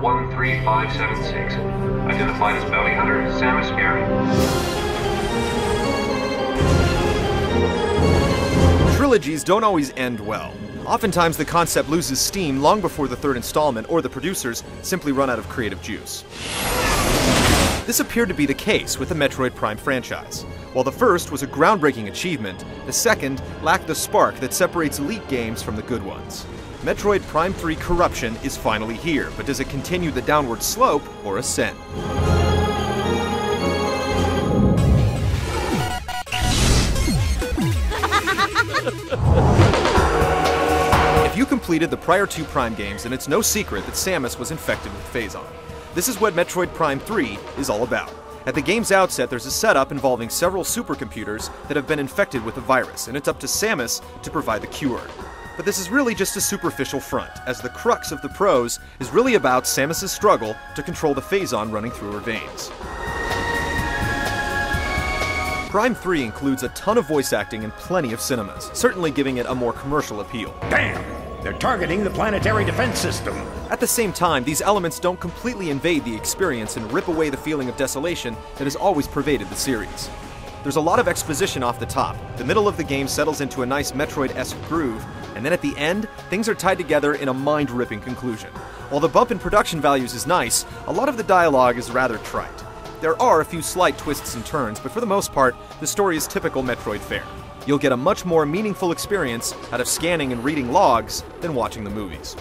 13576. Identified as bounty hunter Samus Aran. Trilogies don't always end well. Oftentimes the concept loses steam long before the third installment, or the producers simply run out of creative juice. This appeared to be the case with the Metroid Prime franchise. While the first was a groundbreaking achievement, the second lacked the spark that separates elite games from the good ones. Metroid Prime 3 Corruption is finally here, but does it continue the downward slope or ascend? If you completed the prior two Prime games, then it's no secret that Samus was infected with Phazon. This is what Metroid Prime 3 is all about. At the game's outset, there's a setup involving several supercomputers that have been infected with a virus, and it's up to Samus to provide the cure. But this is really just a superficial front, as the crux of the prose is really about Samus' struggle to control the Phazon running through her veins. Prime 3 includes a ton of voice acting and plenty of cinemas, certainly giving it a more commercial appeal. Damn! They're targeting the planetary defense system. At the same time, these elements don't completely invade the experience and rip away the feeling of desolation that has always pervaded the series. There's a lot of exposition off the top. The middle of the game settles into a nice Metroid-esque groove, and then at the end, things are tied together in a mind-ripping conclusion. While the bump in production values is nice, a lot of the dialogue is rather trite. There are a few slight twists and turns, but for the most part, the story is typical Metroid fare. You'll get a much more meaningful experience out of scanning and reading logs than watching the movies.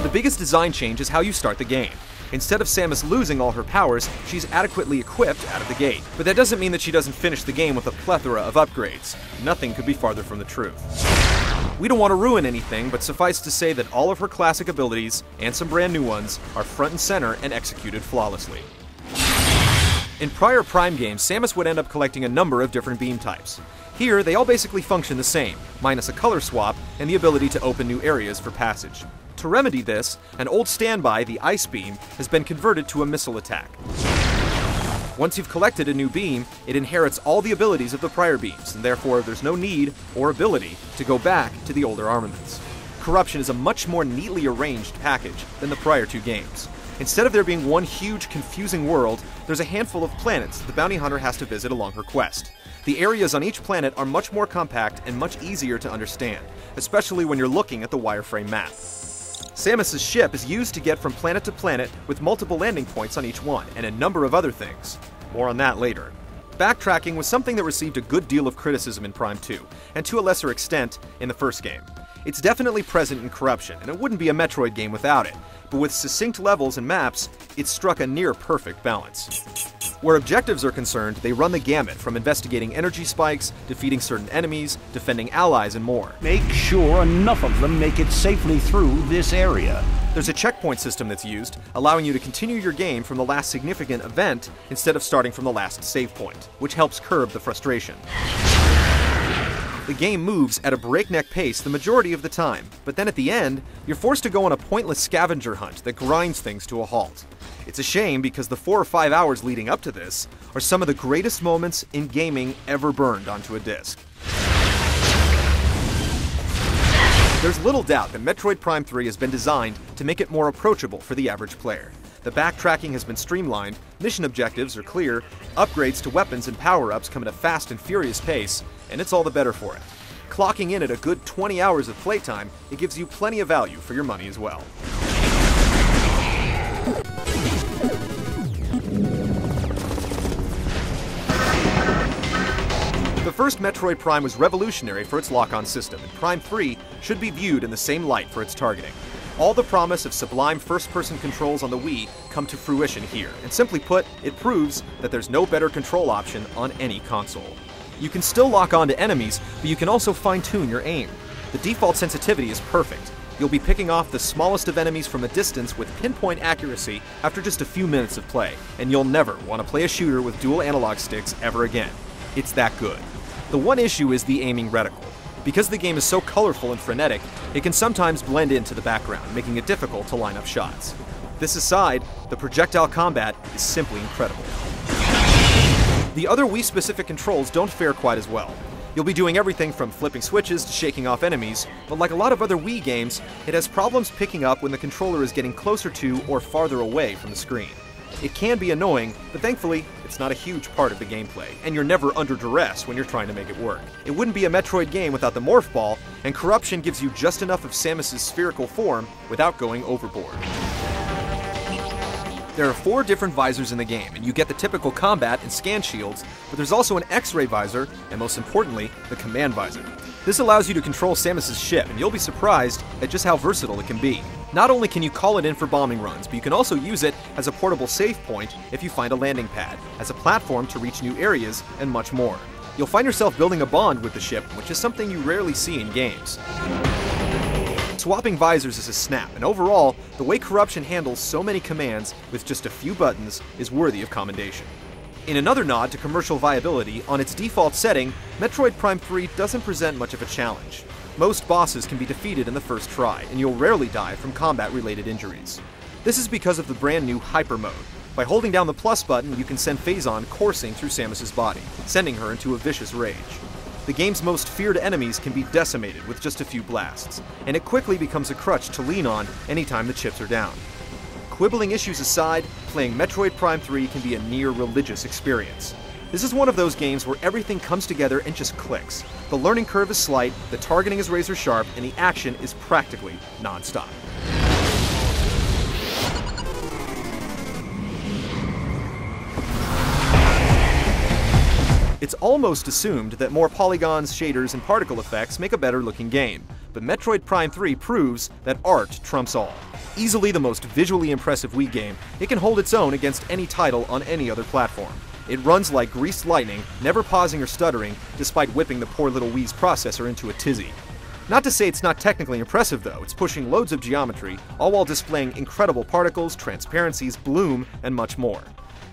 The biggest design change is how you start the game. Instead of Samus losing all her powers, she's adequately equipped out of the gate. But that doesn't mean that she doesn't finish the game with a plethora of upgrades. Nothing could be farther from the truth. We don't want to ruin anything, but suffice to say that all of her classic abilities, and some brand new ones, are front and center and executed flawlessly. In prior Prime games, Samus would end up collecting a number of different beam types. Here, they all basically function the same, minus a color swap and the ability to open new areas for passage. To remedy this, an old standby, the Ice Beam, has been converted to a missile attack. Once you've collected a new beam, it inherits all the abilities of the prior beams, and therefore there's no need or ability to go back to the older armaments. Corruption is a much more neatly arranged package than the prior two games. Instead of there being one huge, confusing world, there's a handful of planets that the bounty hunter has to visit along her quest. The areas on each planet are much more compact and much easier to understand, especially when you're looking at the wireframe map. Samus' ship is used to get from planet to planet with multiple landing points on each one, and a number of other things. More on that later. Backtracking was something that received a good deal of criticism in Prime 2, and to a lesser extent, in the first game. It's definitely present in Corruption, and it wouldn't be a Metroid game without it, but with succinct levels and maps, it struck a near-perfect balance. Where objectives are concerned, they run the gamut from investigating energy spikes, defeating certain enemies, defending allies, and more. Make sure enough of them make it safely through this area. There's a checkpoint system that's used, allowing you to continue your game from the last significant event instead of starting from the last save point, which helps curb the frustration. The game moves at a breakneck pace the majority of the time, but then at the end, you're forced to go on a pointless scavenger hunt that grinds things to a halt. It's a shame because the 4 or 5 hours leading up to this are some of the greatest moments in gaming ever burned onto a disc. There's little doubt that Metroid Prime 3 has been designed to make it more approachable for the average player. The backtracking has been streamlined, mission objectives are clear, upgrades to weapons and power-ups come at a fast and furious pace, and it's all the better for it. Clocking in at a good 20 hours of playtime, it gives you plenty of value for your money as well. The first Metroid Prime was revolutionary for its lock-on system, and Prime 3 should be viewed in the same light for its targeting. All the promise of sublime first-person controls on the Wii come to fruition here, and simply put, it proves that there's no better control option on any console. You can still lock on to enemies, but you can also fine-tune your aim. The default sensitivity is perfect. You'll be picking off the smallest of enemies from a distance with pinpoint accuracy after just a few minutes of play, and you'll never want to play a shooter with dual analog sticks ever again. It's that good. The one issue is the aiming reticle. Because the game is so colorful and frenetic, it can sometimes blend into the background, making it difficult to line up shots. This aside, the projectile combat is simply incredible. The other Wii-specific controls don't fare quite as well. You'll be doing everything from flipping switches to shaking off enemies, but like a lot of other Wii games, it has problems picking up when the controller is getting closer to or farther away from the screen. It can be annoying, but thankfully, it's not a huge part of the gameplay, and you're never under duress when you're trying to make it work. It wouldn't be a Metroid game without the Morph Ball, and Corruption gives you just enough of Samus's spherical form without going overboard. There are 4 different visors in the game, and you get the typical combat and scan shields, but there's also an X-ray visor, and most importantly, the command visor. This allows you to control Samus's ship, and you'll be surprised at just how versatile it can be. Not only can you call it in for bombing runs, but you can also use it as a portable save point if you find a landing pad, as a platform to reach new areas, and much more. You'll find yourself building a bond with the ship, which is something you rarely see in games. Swapping visors is a snap, and overall, the way Corruption handles so many commands with just a few buttons is worthy of commendation. In another nod to commercial viability, on its default setting, Metroid Prime 3 doesn't present much of a challenge. Most bosses can be defeated in the first try, and you'll rarely die from combat-related injuries. This is because of the brand new Hyper Mode. By holding down the plus button, you can send Phazon coursing through Samus's body, sending her into a vicious rage. The game's most feared enemies can be decimated with just a few blasts, and it quickly becomes a crutch to lean on anytime the chips are down. Quibbling issues aside, playing Metroid Prime 3 can be a near-religious experience. This is one of those games where everything comes together and just clicks. The learning curve is slight, the targeting is razor sharp, and the action is practically non-stop. It's almost assumed that more polygons, shaders, and particle effects make a better looking game, but Metroid Prime 3 proves that art trumps all. Easily the most visually impressive Wii game, it can hold its own against any title on any other platform. It runs like greased lightning, never pausing or stuttering, despite whipping the poor little Wii's processor into a tizzy. Not to say it's not technically impressive though, it's pushing loads of geometry, all while displaying incredible particles, transparencies, bloom, and much more.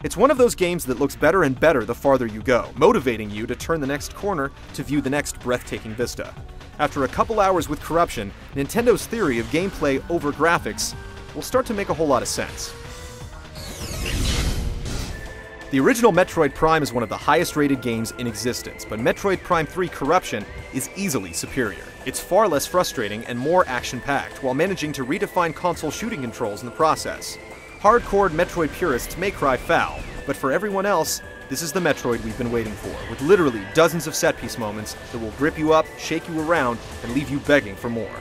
It's one of those games that looks better and better the farther you go, motivating you to turn the next corner to view the next breathtaking vista. After a couple hours with Corruption, Nintendo's theory of gameplay over graphics will start to make a whole lot of sense. The original Metroid Prime is one of the highest rated games in existence, but Metroid Prime 3 Corruption is easily superior. It's far less frustrating and more action-packed, while managing to redefine console shooting controls in the process. Hardcore Metroid purists may cry foul, but for everyone else, this is the Metroid we've been waiting for, with literally dozens of set-piece moments that will grip you up, shake you around, and leave you begging for more.